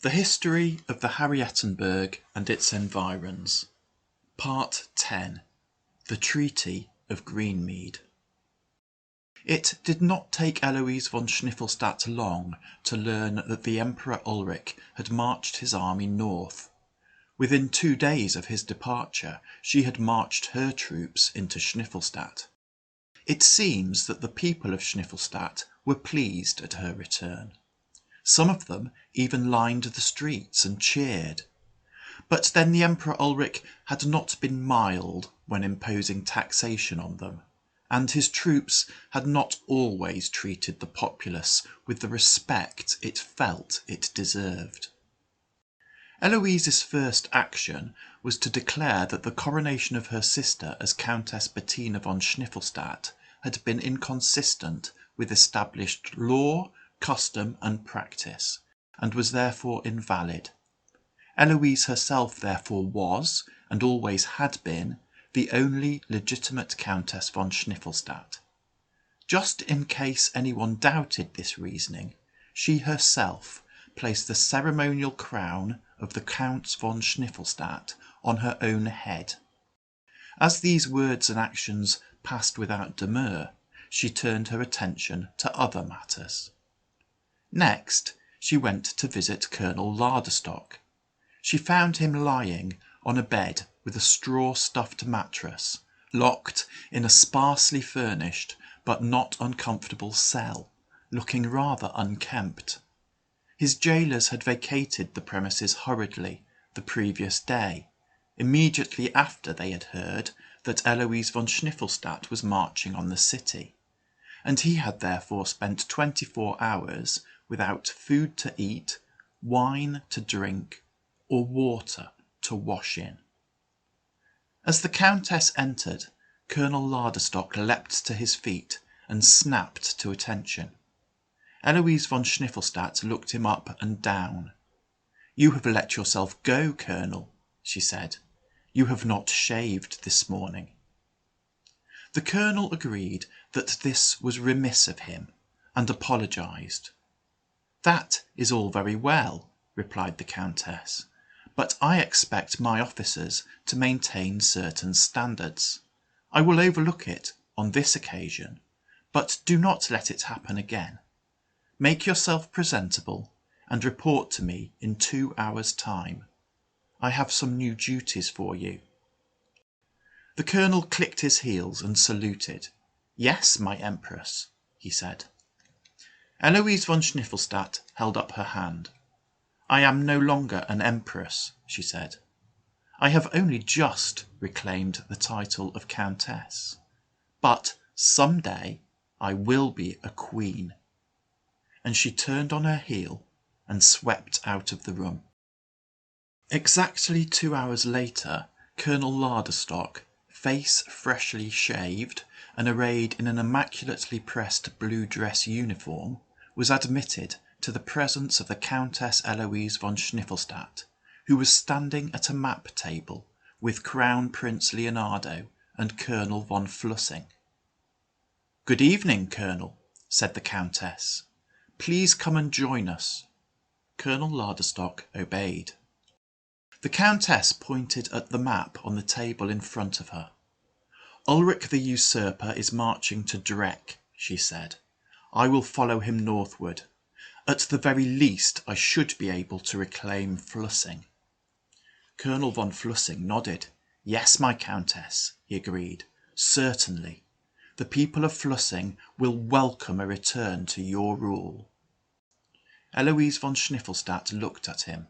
The History of the Harrietenberg and its Environs. Part 10. The Treaty of Greenmead. It did not take Eloise von Schniffelstadt long to learn that the Emperor Ulrich had marched his army north. Within 2 days of his departure, she had marched her troops into Schniffelstadt. It seems that the people of Schniffelstadt were pleased at her return. Some of them even lined the streets and cheered. But then the Emperor Ulrich had not been mild when imposing taxation on them, and his troops had not always treated the populace with the respect it felt it deserved. Eloise's first action was to declare that the coronation of her sister as Countess Bettina von Schniffelstadt had been inconsistent with established law, custom and practice, and was therefore invalid. Eloise herself therefore was, and always had been, the only legitimate Countess von Schniffelstadt. Just in case anyone doubted this reasoning, she herself placed the ceremonial crown of the Counts von Schniffelstadt on her own head. As these words and actions passed without demur, she turned her attention to other matters. Next, she went to visit Colonel Ladderstock. She found him lying on a bed with a straw-stuffed mattress, locked in a sparsely furnished but not uncomfortable cell, looking rather unkempt. His jailers had vacated the premises hurriedly the previous day, immediately after they had heard that Eloise von Schniffelstadt was marching on the city, and he had therefore spent 24 hours without food to eat, wine to drink, or water to wash in. As the Countess entered, Colonel Ladderstock leapt to his feet and snapped to attention. Eloise von Schniffelstadt looked him up and down. "You have let yourself go, Colonel," she said. "You have not shaved this morning." The Colonel agreed that this was remiss of him, and apologised. "That is all very well," replied the Countess, "but I expect my officers to maintain certain standards. I will overlook it on this occasion, but do not let it happen again. Make yourself presentable and report to me in 2 hours' time. I have some new duties for you." The Colonel clicked his heels and saluted. "Yes, my Empress," he said. Eloise von Schniffelstadt held up her hand. "I am no longer an Empress," she said. "I have only just reclaimed the title of Countess. But some day I will be a Queen." And she turned on her heel and swept out of the room. Exactly 2 hours later, Colonel Ladderstock, face freshly shaved and arrayed in an immaculately pressed blue dress uniform, was admitted to the presence of the Countess Eloise von Schniffelstadt, who was standing at a map table with Crown Prince Leonardo and Colonel von Flussing. "Good evening, Colonel," said the Countess. "Please come and join us." Colonel Ladderstock obeyed. The Countess pointed at the map on the table in front of her. "Ulrich the usurper is marching to DRECK," she said. "I will follow him northward. At the very least I should be able to reclaim Flussing." Colonel von Flussing nodded. "Yes, my Countess," he agreed. "Certainly. The people of Flussing will welcome a return to your rule." Eloise von Schniffelstadt looked at him.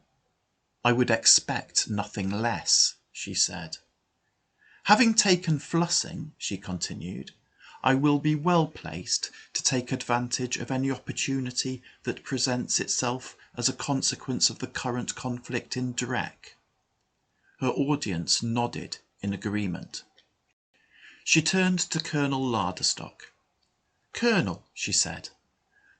"I would expect nothing less," she said. "Having taken Flussing," she continued, "I will be well placed to take advantage of any opportunity that presents itself as a consequence of the current conflict in DRECK." Her audience nodded in agreement. She turned to Colonel Ladderstock. "Colonel," she said,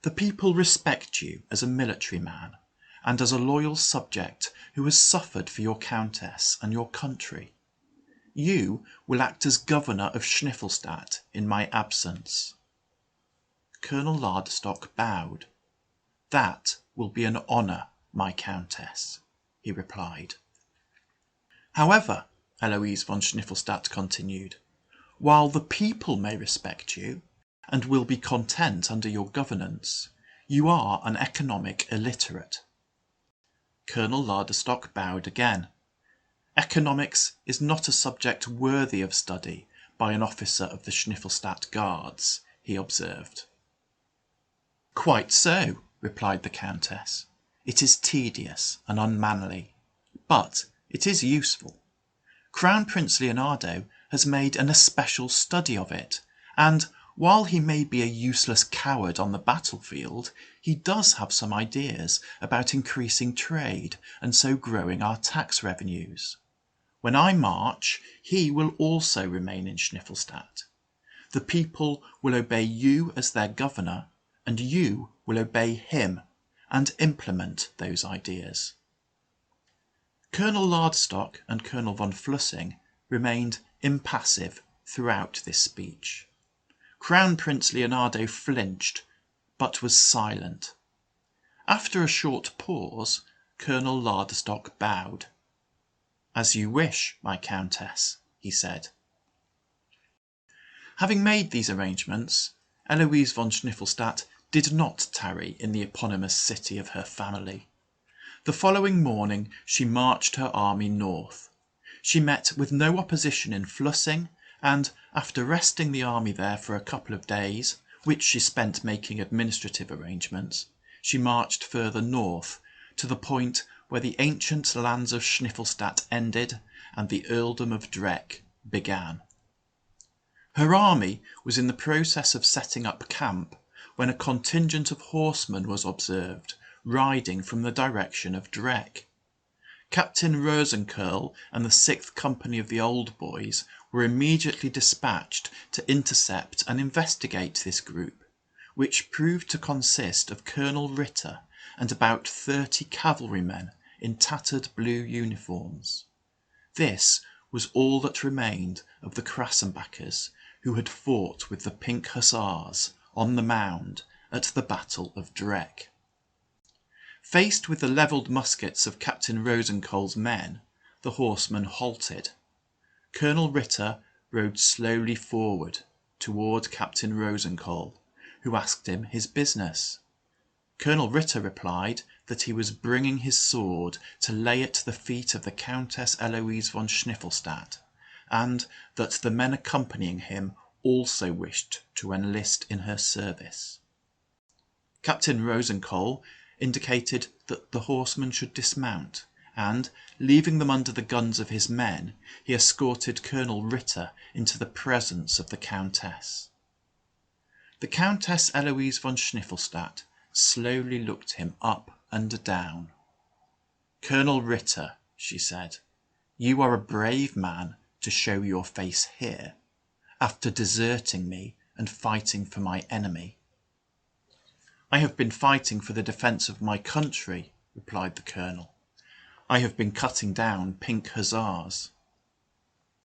"the people respect you as a military man, and as a loyal subject who has suffered for your Countess and your country. You will act as governor of Schniffelstadt in my absence." Colonel Ladderstock bowed. "That will be an honour, my Countess, he replied. However, Eloise von Schniffelstadt continued, while the people may respect you, and will be content under your governance, you are an economic illiterate. Colonel Laderstock bowed again. Economics is not a subject worthy of study by an officer of the Schniffelstadt Guards, he observed. Quite so, replied the Countess. It is tedious and unmanly, but it is useful. Crown Prince Leonardo has made an especial study of it, and while he may be a useless coward on the battlefield, he does have some ideas about increasing trade and so growing our tax revenues. When I march, he will also remain in Schniffelstadt. The people will obey you as their governor, and you will obey him and implement those ideas. Colonel Lardstock and Colonel von Flussing remained impassive throughout this speech. Crown Prince Leonardo flinched, but was silent. After a short pause, Colonel Lardstock bowed. As you wish, my Countess, he said. Having made these arrangements, Eloise von Schniffelstadt did not tarry in the eponymous city of her family. The following morning she marched her army north. She met with no opposition in Flussing, and after resting the army there for a couple of days, which she spent making administrative arrangements, she marched further north, to the point where the ancient lands of Schniffelstadt ended and the earldom of DRECK began. Her army was in the process of setting up camp when a contingent of horsemen was observed, riding from the direction of DRECK. Captain Rosenkerl and the 6th Company of the Old Boys were immediately dispatched to intercept and investigate this group, which proved to consist of Colonel Ritter and about 30 cavalrymen in tattered blue uniforms. This was all that remained of the Krassenbackers who had fought with the Pink Hussars on the mound at the Battle of DRECK. Faced with the levelled muskets of Captain Rosenkohl's men, the horsemen halted. Colonel Ritter rode slowly forward toward Captain Rosenkohl, who asked him his business. Colonel Ritter replied that he was bringing his sword to lay at the feet of the Countess Eloise von Schniffelstadt, and that the men accompanying him also wished to enlist in her service. Captain Rosenkohl indicated that the horsemen should dismount, and, leaving them under the guns of his men, he escorted Colonel Ritter into the presence of the Countess. The Countess Eloise von Schniffelstadt slowly looked him up and down. "Colonel Ritter," she said, "you are a brave man to show your face here, after deserting me and fighting for my enemy." "I have been fighting for the defence of my country," replied the colonel. "I have been cutting down Pink Hussars."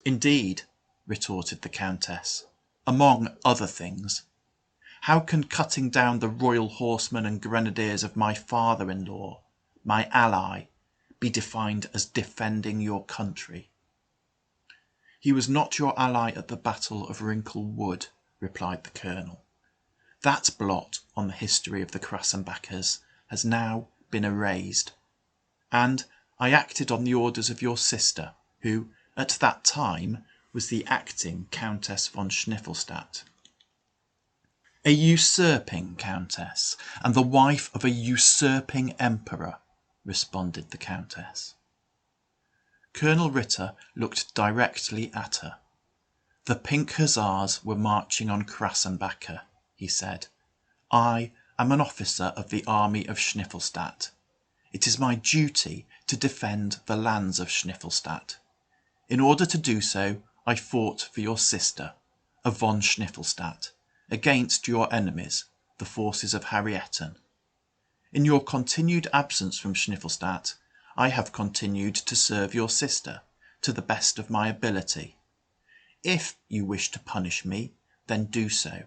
"Indeed," retorted the Countess, "among other things. How can cutting down the royal horsemen and grenadiers of my father-in-law, my ally, be defined as defending your country?" "He was not your ally at the Battle of Wrinkle Wood," replied the colonel. "That blot on the history of the Krassenbackers has now been erased, and I acted on the orders of your sister, who, at that time, was the acting Countess von Schniffelstadt." "A usurping countess, and the wife of a usurping emperor," responded the Countess. Colonel Ritter looked directly at her. "The Pink Hussars were marching on Krassenbacker," he said. "I am an officer of the army of Schniffelstadt. It is my duty to defend the lands of Schniffelstadt. In order to do so, I fought for your sister, a von Schniffelstadt, against your enemies, the forces of Harrieten. In your continued absence from Schniffelstadt, I have continued to serve your sister to the best of my ability. If you wish to punish me, then do so.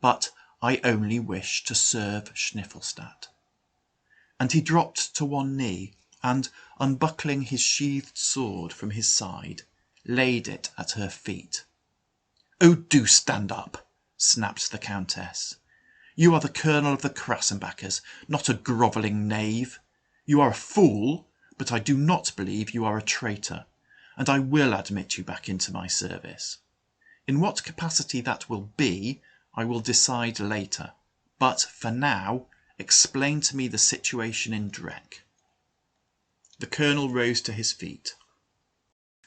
But I only wish to serve Schniffelstadt." and he dropped to one knee, and, unbuckling his sheathed sword from his side, laid it at her feet. "Oh, do stand up!" snapped the Countess. "You are the colonel of the Krassenbachers, not a grovelling knave. You are a fool, but I do not believe you are a traitor, and I will admit you back into my service. In what capacity that will be, I will decide later, but for now, explain to me the situation in DRECK." The colonel rose to his feet.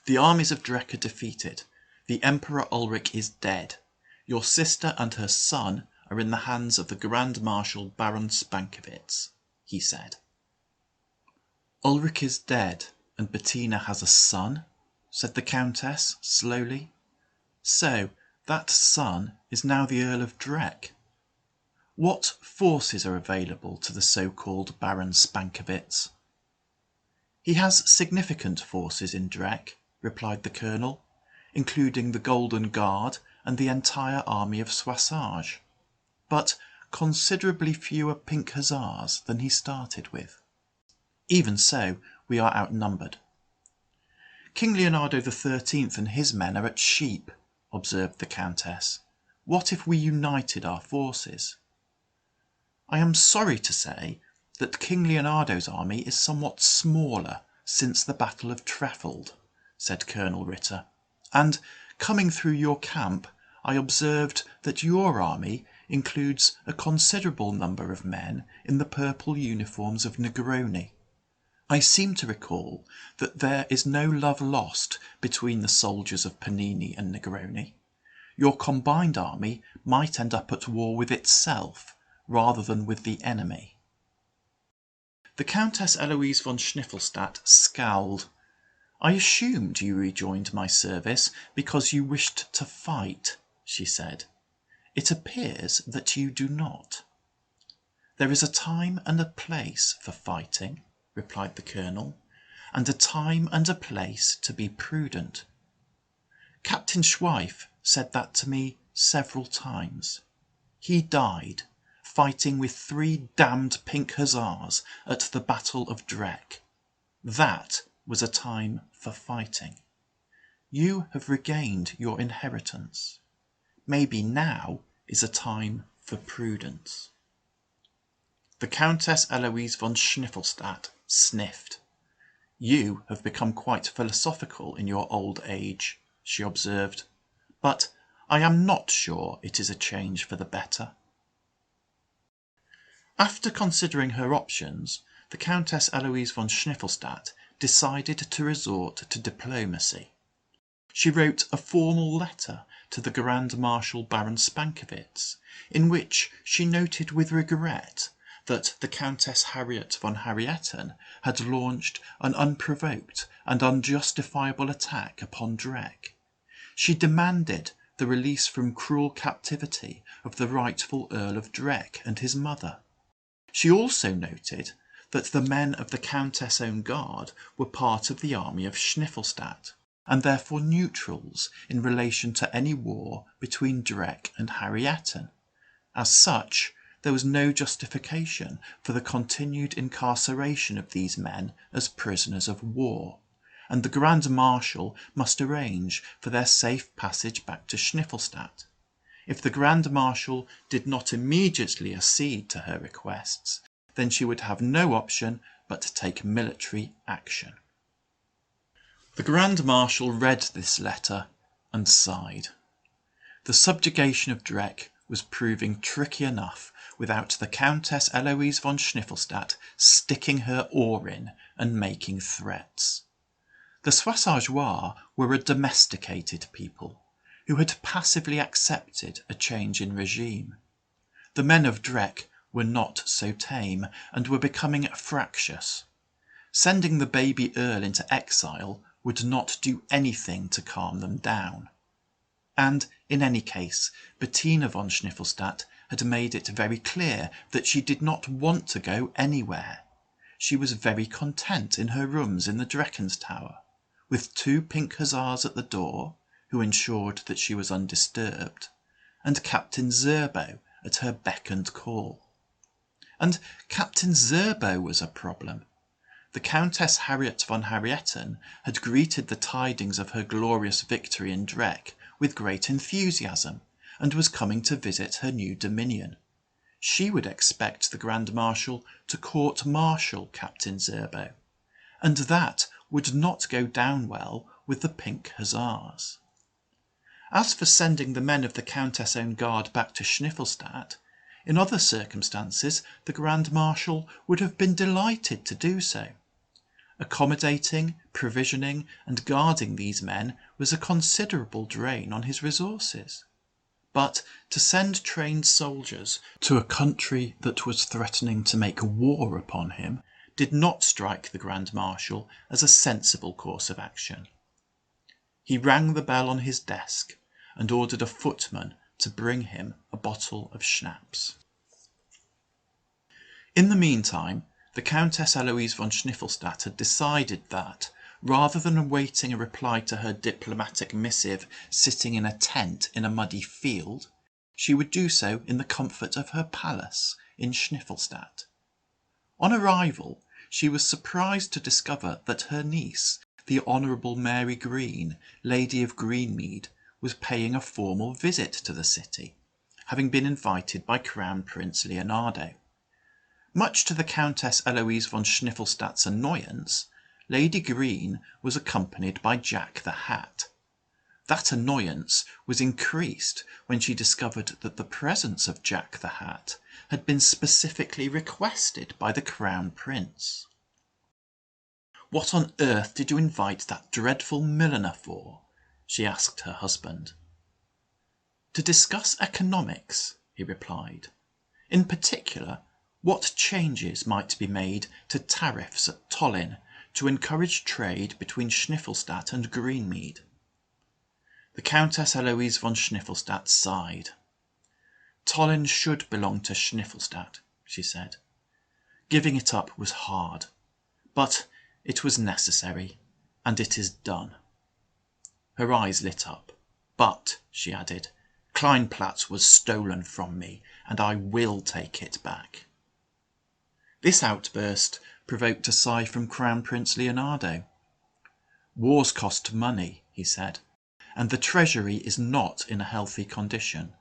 "The armies of DRECK are defeated. The Emperor Ulrich is dead. Your sister and her son are in the hands of the Grand Marshal Baron Spankowitz," he said. "Ulrich is dead, and Bettina has a son?" said the Countess slowly. "So that son is now the Earl of DRECK. What forces are available to the so-called Baron Spankowitz?" "He has significant forces in DRECK," replied the colonel, "including the Golden Guard and the entire army of SOISSAGE, but considerably fewer pink hussars than he started with. Even so, we are outnumbered." "King Leonardo XIII and his men are at Sheep," observed the Countess. "What if we united our forces?" "I am sorry to say that King Leonardo's army is somewhat smaller since the Battle of Trefeld," said Colonel Ritter, "and, coming through your camp, I observed that your army includes a considerable number of men in the purple uniforms of Negroni. I seem to recall that there is no love lost between the soldiers of Panini and Negroni. Your combined army might end up at war with itself rather than with the enemy." The Countess Eloise von Schniffelstadt scowled. "I assumed you rejoined my service because you wished to fight," she said. "It appears that you do not." "There is a time and a place for fighting," replied the colonel, "and a time and a place to be prudent. Captain Schweif said that to me several times. He died fighting with 3 damned pink hussars at the Battle of DRECK. That was a time for fighting. You have regained your inheritance. Maybe now is a time for prudence." The Countess Eloise von Schniffelstadt sniffed. "You have become quite philosophical in your old age," she observed, "but I am not sure it is a change for the better." After considering her options, the Countess Eloise von Schniffelstadt decided to resort to diplomacy. She wrote a formal letter to the Grand Marshal Baron Spankowitz, in which she noted with regret that the Countess Harriet von Harrieten had launched an unprovoked and unjustifiable attack upon DRECK. She demanded the release from cruel captivity of the rightful Earl of DRECK and his mother. She also noted that the men of the Countess' own guard were part of the army of Schniffelstadt, and therefore neutrals in relation to any war between DRECK and Harrieten. As such, there was no justification for the continued incarceration of these men as prisoners of war, and the Grand Marshal must arrange for their safe passage back to Schniffelstadt. If the Grand Marshal did not immediately accede to her requests, then she would have no option but to take military action. The Grand Marshal read this letter and sighed. The subjugation of DRECK was proving tricky enough without the Countess Eloise von Schniffelstadt sticking her oar in and making threats. The Soissageois were a domesticated people who had passively accepted a change in regime. The men of DRECK were not so tame and were becoming fractious. Sending the baby Earl into exile would not do anything to calm them down. And, in any case, Bettina von Schniffelstadt had made it very clear that she did not want to go anywhere. She was very content in her rooms in the Drecken's Tower, with 2 pink hussars at the door, who ensured that she was undisturbed, and Captain ZSERBO at her beck and call. And Captain ZSERBO was a problem. The Countess Harriet von Harrietten had greeted the tidings of her glorious victory in DRECK with great enthusiasm, and was coming to visit her new dominion. She would expect the Grand Marshal to court-martial Captain ZSERBO, and that would not go down well with the Pink Hussars. As for sending the men of the Countess' own guard back to Schniffelstadt, in other circumstances the Grand Marshal would have been delighted to do so. Accommodating, provisioning, and guarding these men was a considerable drain on his resources. But to send trained soldiers to a country that was threatening to make war upon him did not strike the Grand Marshal as a sensible course of action. He rang the bell on his desk and ordered a footman to bring him a bottle of schnapps. In the meantime, the Countess Eloise von Schniffelstadt had decided that, rather than awaiting a reply to her diplomatic missive sitting in a tent in a muddy field, she would do so in the comfort of her palace in Schniffelstadt. On arrival, she was surprised to discover that her niece, the Honourable Mary Green, Lady of Greenmead, was paying a formal visit to the city, having been invited by Crown Prince Leonardo. Much to the Countess Eloise von Schniffelstadt's annoyance, Lady Green was accompanied by Jack the Hat. That annoyance was increased when she discovered that the presence of Jack the Hat had been specifically requested by the Crown Prince. "What on earth did you invite that dreadful milliner for?" she asked her husband. "To discuss economics," he replied. "In particular, what changes might be made to tariffs at Tallinn to encourage trade between Schniffelstadt and Greenmead." The Countess Eloise von Schniffelstadt sighed. "Tallinn should belong to Schniffelstadt," she said. "Giving it up was hard, but it was necessary, and it is done." Her eyes lit up. "But," she added, "Kleinplatz was stolen from me, and I will take it back." This outburst provoked a sigh from Crown Prince Leonardo. "Wars cost money," he said, "and the treasury is not in a healthy condition.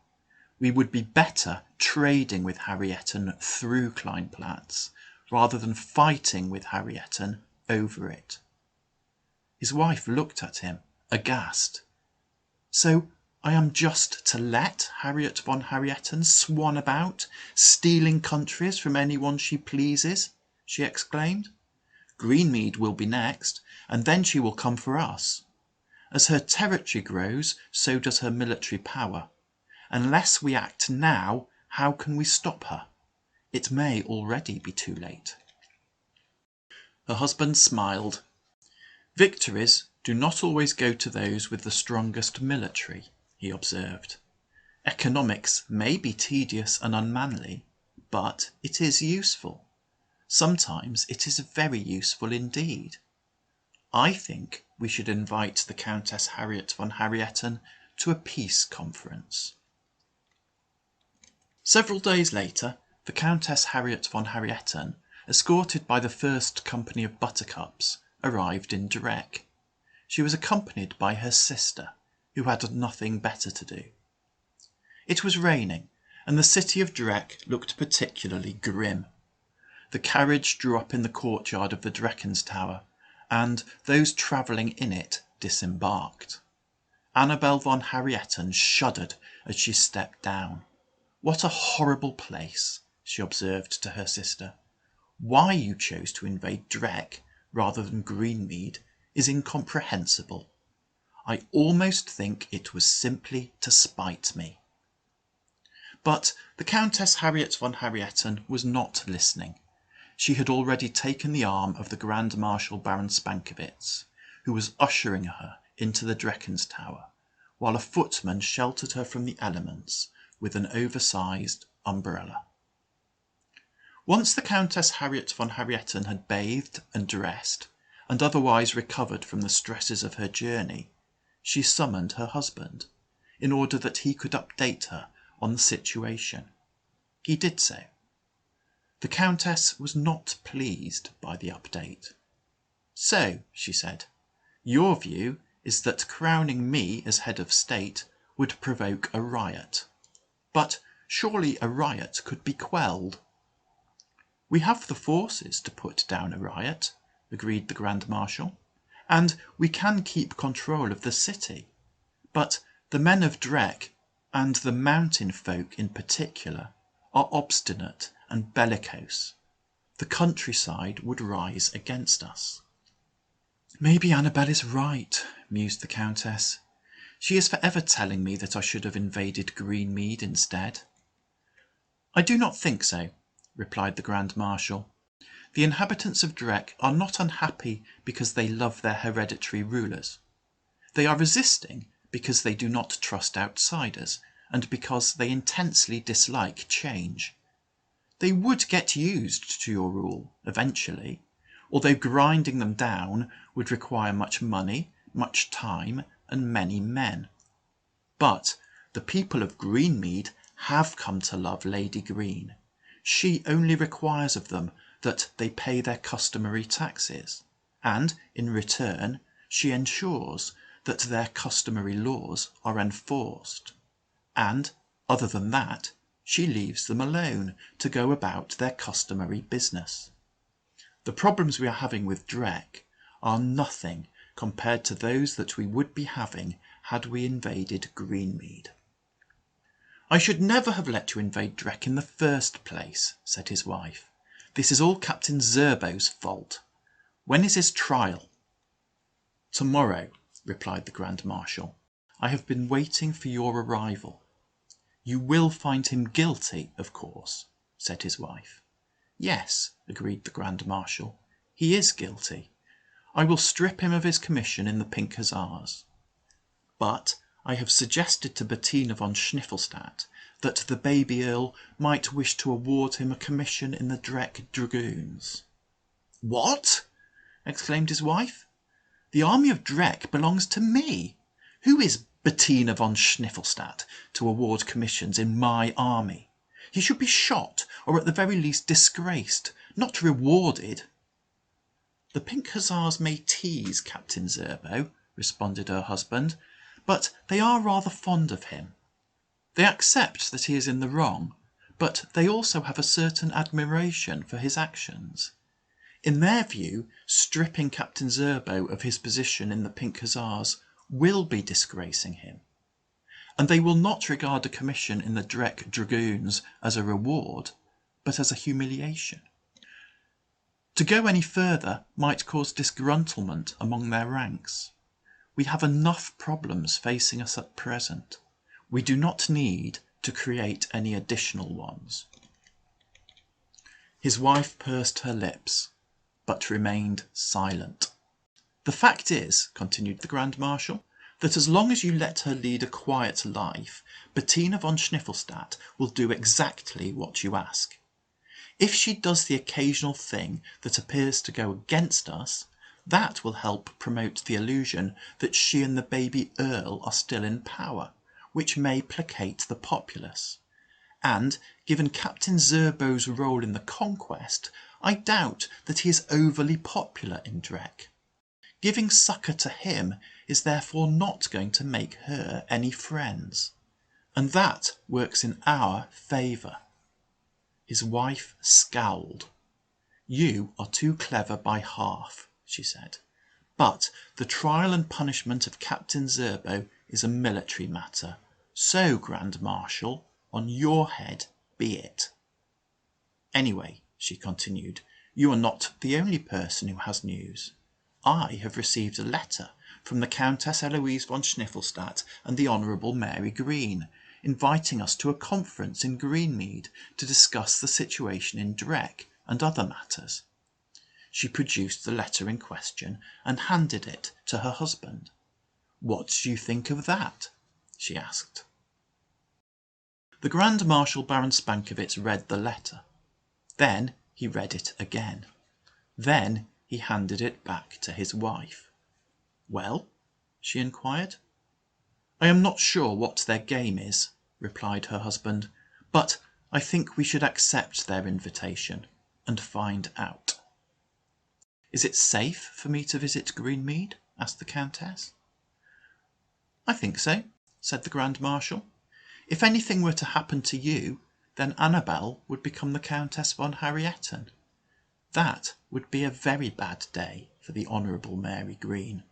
We would be better trading with Harrieten through Kleinplatz, rather than fighting with Harrieten over it." His wife looked at him, aghast. "So I am just to let Harriet von Harrietten swan about, stealing countries from anyone she pleases?" she exclaimed. "Greenmead will be next, and then she will come for us. As her territory grows, so does her military power. Unless we act now, how can we stop her? It may already be too late." Her husband smiled. "Victories do not always go to those with the strongest military," he observed. "Economics may be tedious and unmanly, but it is useful. Sometimes it is very useful indeed. I think we should invite the Countess Harriet von Harrietten to a peace conference." Several days later, the Countess Harriet von Harrietten, escorted by the first company of buttercups, arrived in DRECK. She was accompanied by her sister, who had nothing better to do. It was raining, and the city of DRECK looked particularly grim. The carriage drew up in the courtyard of the Drecken's Tower, and those travelling in it disembarked. Annabel von Harrietten shuddered as she stepped down. "What a horrible place," she observed to her sister. "Why you chose to invade DRECK rather than Greenmead is incomprehensible. I almost think it was simply to spite me." But the Countess Harriet von Harrietten was not listening. She had already taken the arm of the Grand Marshal Baron Spankowitz, who was ushering her into the Drecken's Tower, while a footman sheltered her from the elements with an oversized umbrella. Once the Countess Harriet von Harrietten had bathed and dressed, and otherwise recovered from the stresses of her journey, she summoned her husband, in order that he could update her on the situation. He did so. The Countess was not pleased by the update. "So," she said, "your view is that crowning me as head of state would provoke a riot. But surely a riot could be quelled." "We have the forces to put down a riot," agreed the Grand Marshal, "and we can keep control of the city. But the men of DRECK, and the mountain folk in particular, are obstinate and bellicose. The countryside would rise against us." "Maybe Annabel is right," mused the Countess. "She is forever telling me that I should have invaded Greenmead instead." "I do not think so," replied the Grand Marshal. "The inhabitants of DRECK are not unhappy because they love their hereditary rulers. They are resisting because they do not trust outsiders, and because they intensely dislike change. They would get used to your rule eventually, although grinding them down would require much money, much time, and many men. But the people of Greenmead have come to love Lady Green. She only requires of them that they pay their customary taxes, and in return she ensures that their customary laws are enforced. And, other than that, she leaves them alone to go about their customary business. The problems we are having with DRECK are nothing compared to those that we would be having had we invaded Greenmead." "I should never have let you invade DRECK in the first place," said his wife. "This is all Captain ZSERBO's fault. When is his trial?" "Tomorrow," replied the Grand Marshal. "I have been waiting for your arrival." "You will find him guilty, of course," said his wife. "Yes," agreed the Grand Marshal, "he is guilty. I will strip him of his commission in the Pink Hussars. But I have suggested to Bettina von Schniffelstadt that the baby earl might wish to award him a commission in the DRECK Dragoons." "What?" exclaimed his wife. "The army of DRECK belongs to me. Who is Bettina von Schniffelstadt to award commissions in my army? He should be shot, or at the very least disgraced, not rewarded." "The Pink Hussars may tease Captain ZSERBO," responded her husband, "but they are rather fond of him. They accept that he is in the wrong, but they also have a certain admiration for his actions. In their view, stripping Captain ZSERBO of his position in the Pink Hussars will be disgracing him, and they will not regard a commission in the DRECK Dragoons as a reward, but as a humiliation. To go any further might cause disgruntlement among their ranks. We have enough problems facing us at present. We do not need to create any additional ones." His wife pursed her lips, but remained silent. "The fact is," continued the Grand Marshal, "that as long as you let her lead a quiet life, Bettina von Schniffelstadt will do exactly what you ask. If she does the occasional thing that appears to go against us, that will help promote the illusion that she and the baby earl are still in power, which may placate the populace. And, given Captain ZSERBO's role in the conquest, I doubt that he is overly popular in DRECK. Giving succour to him is therefore not going to make her any friends, and that works in our favour." His wife scowled. "You are too clever by half," she said, "but the trial and punishment of Captain ZSERBO is a military matter, so, Grand Marshal, on your head be it. Anyway," she continued, "you are not the only person who has news. I have received a letter from the Countess Eloise von Schniffelstadt and the Honourable Mary Green, inviting us to a conference in Greenmead to discuss the situation in DRECK and other matters." She produced the letter in question and handed it to her husband. "What do you think of that?" she asked. The Grand Marshal Baron Spankovitz read the letter. Then he read it again. Then he handed it back to his wife. "Well?" she inquired. "I am not sure what their game is," replied her husband, "but I think we should accept their invitation. and find out." "Is it safe for me to visit Greenmead?" asked the Countess. "I think so," said the Grand Marshal. "If anything were to happen to you, then Annabel would become the Countess von Harrieten. That would be a very bad day for the Honourable Mary Green."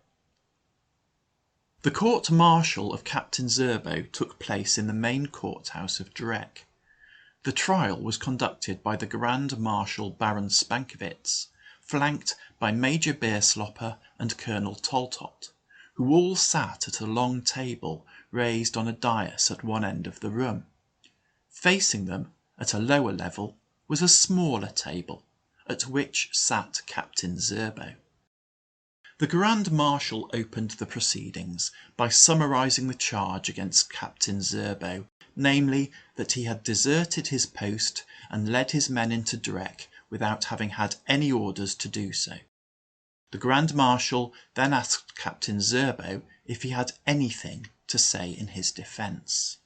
The court-martial of Captain ZSERBO took place in the main courthouse of DRECK. The trial was conducted by the Grand Marshal Baron Spankowitz, flanked by Major Beerslopper and Colonel Toltot, who all sat at a long table raised on a dais at one end of the room. Facing them, at a lower level, was a smaller table, at which sat Captain ZSERBO. The Grand Marshal opened the proceedings by summarising the charge against Captain ZSERBO, namely, that he had deserted his post and led his men into DRECK without having had any orders to do so. The Grand Marshal then asked Captain ZSERBO if he had anything to say in his defence.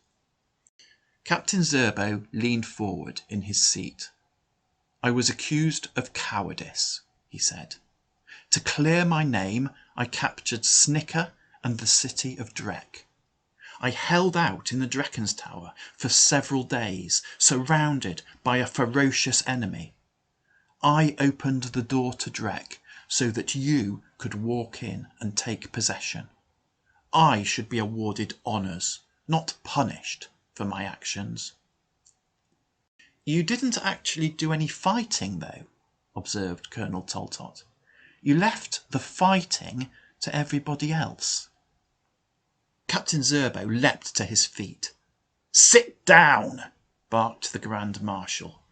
Captain ZSERBO leaned forward in his seat. "I was accused of cowardice," he said. "To clear my name, I captured Snicker and the city of DRECK. I held out in the Drecken's Tower for several days, surrounded by a ferocious enemy. I opened the door to DRECK so that you could walk in and take possession. I should be awarded honours, not punished, for my actions." "You didn't actually do any fighting, though," observed Colonel Toltot. "You left the fighting to everybody else." Captain ZSERBO leapt to his feet. "Sit down!" barked the Grand Marshal.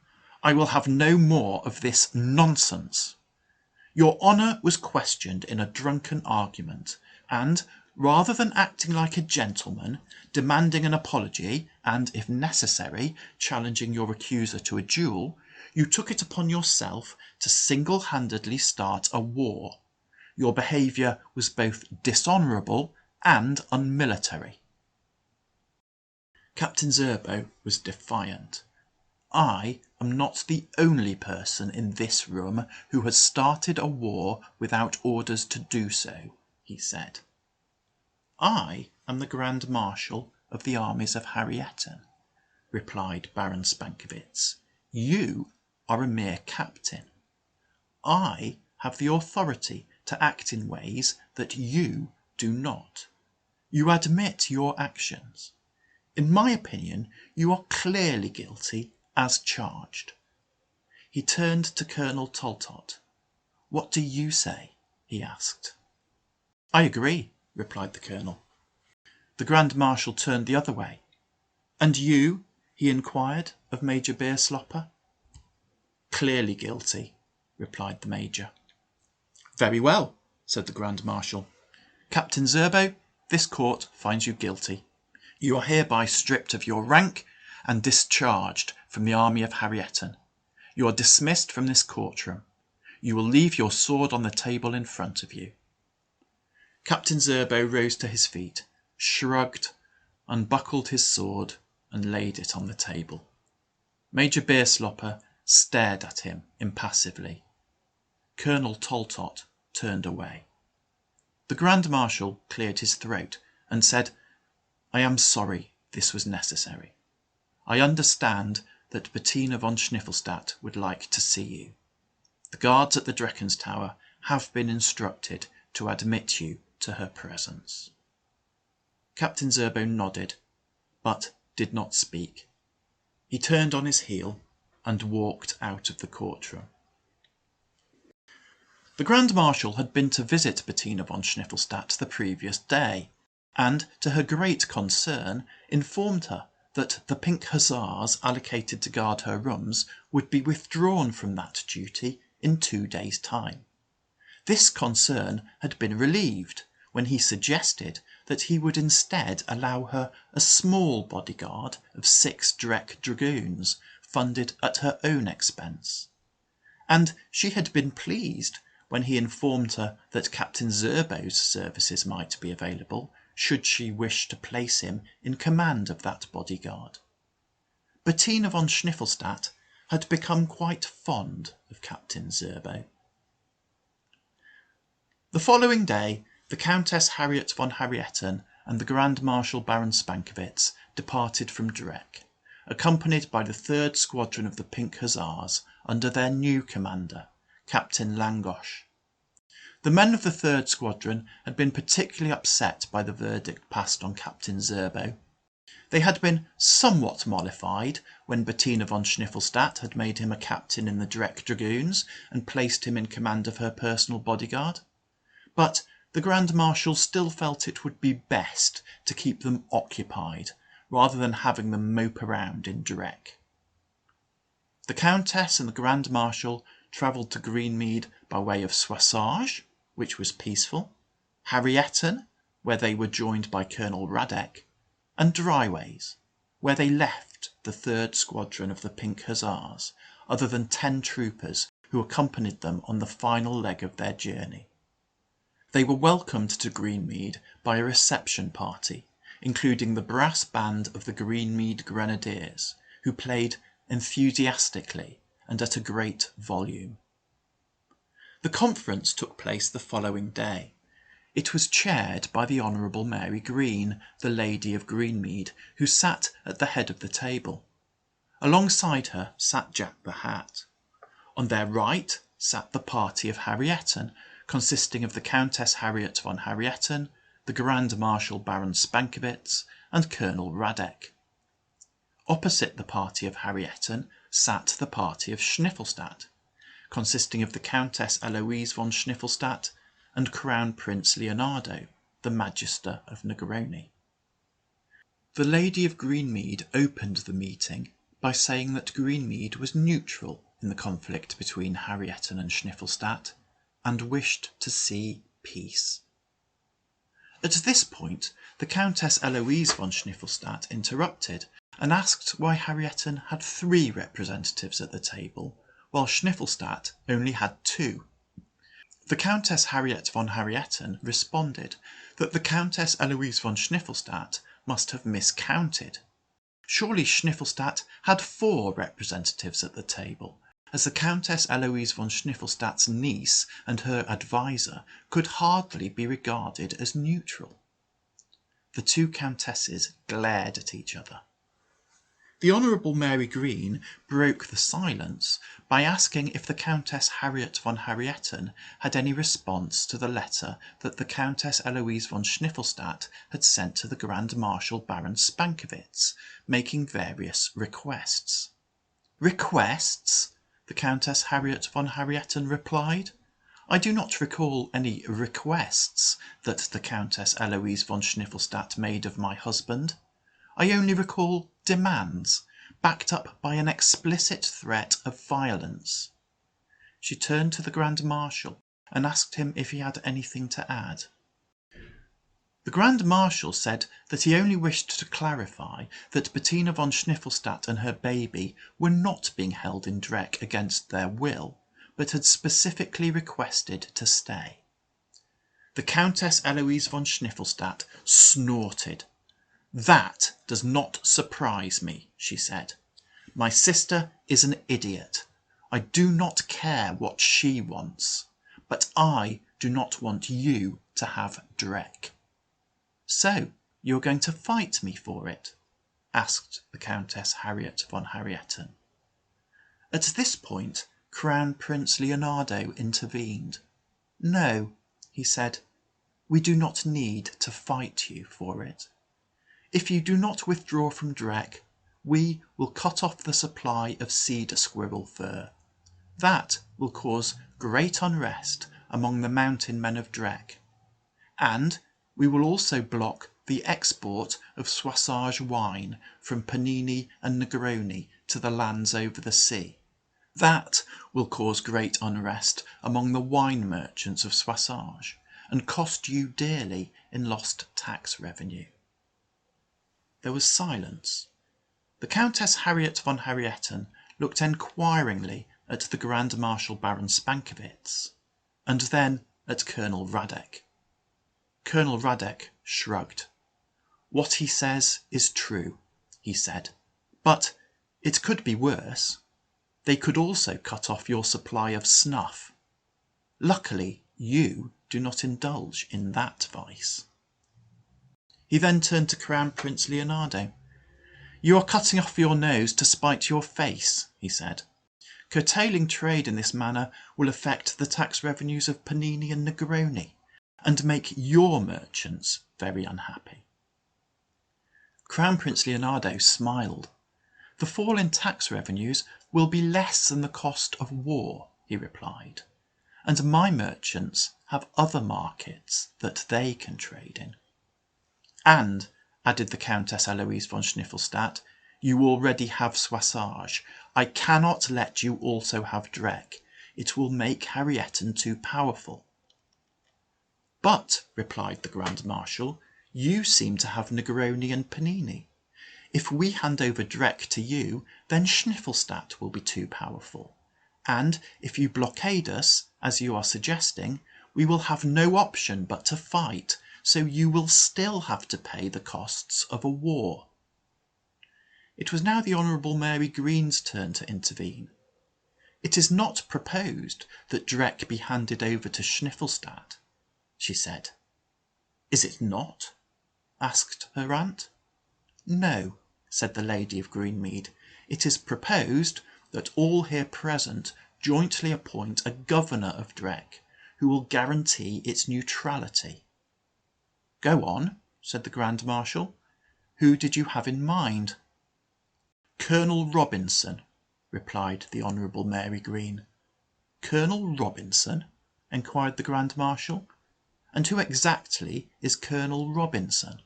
"I will have no more of this nonsense. Your honour was questioned in a drunken argument, and, rather than acting like a gentleman, demanding an apology, and, if necessary, challenging your accuser to a duel, you took it upon yourself to single-handedly start a war. Your behaviour was both dishonourable and unmilitary." Captain ZSERBO was defiant. "I am not the only person in this room who has started a war without orders to do so," he said. "I am the Grand Marshal of the armies of Harrieten," replied Baron Spankowitz. "You are a mere captain. I have the authority to act in ways that you do not. You admit your actions. In my opinion, you are clearly guilty as charged." He turned to Colonel Toltot. "What do you say?" he asked. "I agree," replied the colonel. The Grand Marshal turned the other way. "And you?" he inquired of Major Beerslopper. "Clearly guilty," replied the Major. "Very well," said the Grand Marshal. "Captain ZSERBO, this court finds you guilty. You are hereby stripped of your rank and discharged from the army of Harrieten. You are dismissed from this courtroom. You will leave your sword on the table in front of you." Captain ZSERBO rose to his feet, shrugged, unbuckled his sword, and laid it on the table. Major Beerslopper stared at him impassively. Colonel Toltot turned away. The Grand Marshal cleared his throat and said, "I am sorry this was necessary. I understand that Bettina von Schniffelstadt would like to see you. The guards at the Drecken's Tower have been instructed to admit you to her presence." Captain ZSERBO nodded, but did not speak. He turned on his heel and walked out of the courtroom. The Grand Marshal had been to visit Bettina von Schniffelstadt the previous day, and, to her great concern, informed her that the Pink Hussars allocated to guard her rooms would be withdrawn from that duty in 2 days' time. This concern had been relieved when he suggested that he would instead allow her a small bodyguard of 6 DRECK dragoons, funded at her own expense. And she had been pleased when he informed her that Captain ZSERBO's services might be available, should she wish to place him in command of that bodyguard. Bettina von Schniffelstadt had become quite fond of Captain ZSERBO. The following day, the Countess Harriet von Harrieten and the Grand Marshal Baron Spankowitz departed from DRECK, accompanied by the 3rd Squadron of the Pink Hussars under their new commander, Captain Langosch. The men of the 3rd Squadron had been particularly upset by the verdict passed on Captain ZSERBO. They had been somewhat mollified when Bettina von Schniffelstadt had made him a captain in the DRECK Dragoons and placed him in command of her personal bodyguard, but the Grand Marshal still felt it would be best to keep them occupied rather than having them mope around in DRECK. The Countess and the Grand Marshal travelled to Greenmead by way of SOISSAGE, which was peaceful, Harrieten, where they were joined by Colonel Radek, and Dryways, where they left the 3rd Squadron of the Pink Hussars, other than 10 troopers who accompanied them on the final leg of their journey. They were welcomed to Greenmead by a reception party, including the brass band of the Greenmead Grenadiers, who played enthusiastically and at a great volume. The conference took place the following day. It was chaired by the Honourable Mary Green, the Lady of Greenmead, who sat at the head of the table. Alongside her sat Jack the Hat. On their right sat the party of Harrieten, consisting of the Countess Harriet von Harrieten, the Grand Marshal Baron Spankowitz, and Colonel Radek. Opposite the party of Harrieten sat the party of Schniffelstadt, consisting of the Countess ELOISE von Schniffelstadt and Crown Prince Leonardo, the Magister of Negroni. The Lady of Greenmead opened the meeting by saying that Greenmead was neutral in the conflict between Harrieten and Schniffelstadt, and wished to see peace. At this point, the Countess ELOISE von Schniffelstadt interrupted and asked why Harrieten had 3 representatives at the table, while Schniffelstadt only had 2. The Countess Harriet von Harrieten responded that the Countess ELOISE von Schniffelstadt must have miscounted. Surely Schniffelstadt had 4 representatives at the table, as the Countess ELOISE von Schniffelstadt's niece and her adviser could hardly be regarded as neutral. The 2 countesses glared at each other. The Honourable Mary Green broke the silence by asking if the Countess Harriet von Harrieten had any response to the letter that the Countess ELOISE von Schniffelstadt had sent to the Grand Marshal Baron Spankowitz, making various requests. "Requests?" the Countess Harriet von Harrieten replied. "I do not recall any requests that the Countess ELOISE von Schniffelstadt made of my husband. I only recall demands, backed up by an explicit threat of violence." She turned to the Grand Marshal and asked him if he had anything to add. The Grand Marshal said that he only wished to clarify that Bettina von Schniffelstadt and her baby were not being held in DRECK against their will, but had specifically requested to stay. The Countess ELOISE von Schniffelstadt snorted. "That does not surprise me," she said. "My sister is an idiot. I do not care what she wants, but I do not want you to have DRECK." "So you are going to fight me for it?" asked the Countess Harriet von Harrieten. At this point, Crown Prince Leonardo intervened. "No," he said, "we do not need to fight you for it. If you do not withdraw from DRECK, we will cut off the supply of cedar squirrel fur. That will cause great unrest among the mountain men of DRECK, and we will also block the export of SOISSAGE wine from Panini and Negroni to the lands over the sea. That will cause great unrest among the wine merchants of SOISSAGE and cost you dearly in lost tax revenue." There was silence. The Countess Harriet von Harrieten looked enquiringly at the Grand Marshal Baron Spankowitz, and then at Colonel Radek. Colonel Radek shrugged. "What he says is true," he said, "but it could be worse." They could also cut off your supply of snuff. Luckily, you do not indulge in that vice." He then turned to Crown Prince Leonardo. "You are cutting off your nose to spite your face," he said. "Curtailing trade in this manner will affect the tax revenues of Panini and Negroni, and make your merchants very unhappy." Crown Prince Leonardo smiled. "The fall in tax revenues will be less than the cost of war," he replied, "and my merchants have other markets that they can trade in." "And," added the Countess Eloise von Schniffelstadt, "you already have SOISSAGE. I cannot let you also have DRECK. It will make Harrietten too powerful." "But," replied the Grand Marshal, "you seem to have Negroni and Panini. If we hand over DRECK to you, then Schniffelstadt will be too powerful. And if you blockade us, as you are suggesting, we will have no option but to fight, so you will still have to pay the costs of a war." It was now the Honourable Mary Green's turn to intervene. "It is not proposed that DRECK be handed over to Schniffelstadt," she said. "Is it not?" asked her aunt. "No," said the lady of Greenmead. "It is proposed that all here present jointly appoint a governor of DRECK, who will guarantee its neutrality." "Go on," said the Grand Marshal. "Who did you have in mind?" "Colonel Robinson," replied the Honourable Mary Green. "Colonel Robinson?" enquired the Grand Marshal. "And who exactly is Colonel Robinson?"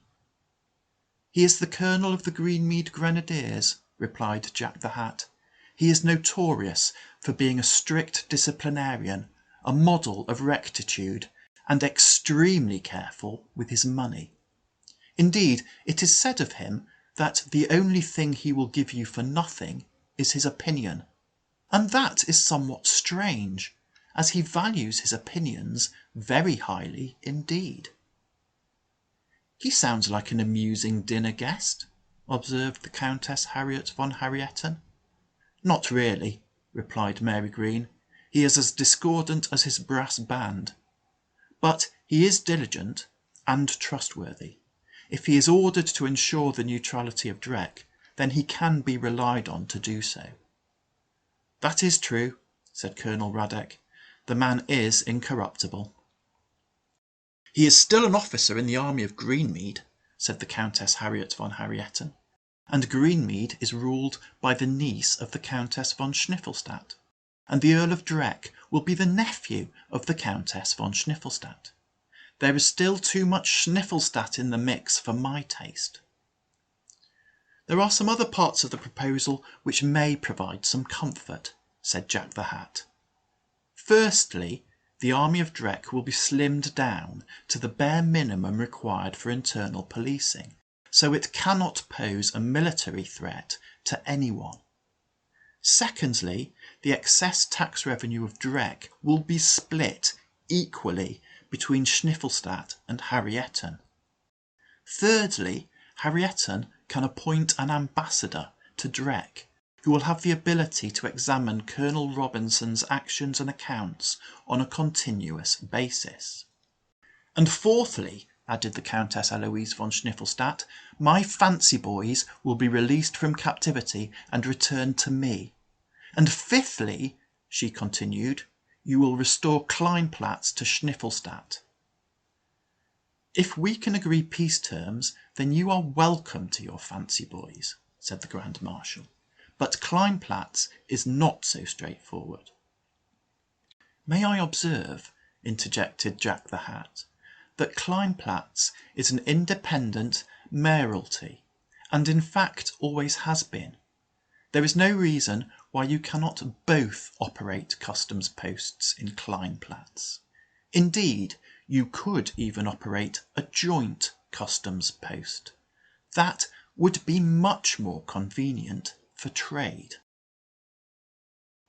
"He is the colonel of the Greenmead Grenadiers," replied Jack the Hat. "He is notorious for being a strict disciplinarian, a model of rectitude, and extremely careful with his money. Indeed, it is said of him that the only thing he will give you for nothing is his opinion, and that is somewhat strange, as he values his opinions very highly indeed." "He sounds like an amusing dinner guest," observed the Countess Harriet von Harrietten. "Not really," replied Mary Green. "He is as discordant as his brass band. But he is diligent and trustworthy. If he is ordered to ensure the neutrality of DRECK, then he can be relied on to do so." "That is true," said Colonel Radek. "The man is incorruptible." "He is still an officer in the army of Greenmead," said the Countess Harriet von Harrietten, "and Greenmead is ruled by the niece of the Countess von Schniffelstadt, and the Earl of DRECK will be the nephew of the Countess von Schniffelstadt. There is still too much Schniffelstadt in the mix for my taste." "There are some other parts of the proposal which may provide some comfort," said Jack the Hat. "Firstly, the army of DRECK will be slimmed down to the bare minimum required for internal policing, so it cannot pose a military threat to anyone. Secondly, the excess tax revenue of DRECK will be split equally between Schniffelstadt and Harrietten. Thirdly, Harrietten can appoint an ambassador to DRECK, who will have the ability to examine Colonel Robinson's actions and accounts on a continuous basis. And fourthly," added the Countess Eloise von Schniffelstadt, "my fancy boys will be released from captivity and returned to me. And fifthly," she continued, "you will restore Kleinplatz to Schniffelstadt." "If we can agree peace terms, then you are welcome to your fancy boys," said the Grand Marshal. "But Kleinplatz is not so straightforward." "May I observe," interjected Jack the Hat, "that Kleinplatz is an independent mayoralty, and in fact always has been. There is no reason why you cannot both operate customs posts in Kleinplatz. Indeed, you could even operate a joint customs post. That would be much more convenient for trade."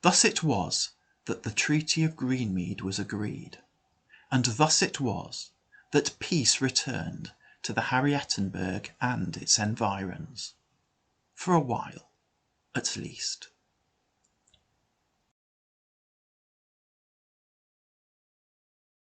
Thus it was that the Treaty of Greenmead was agreed, and thus it was that peace returned to the Harrietenberg and its environs, for a while at least.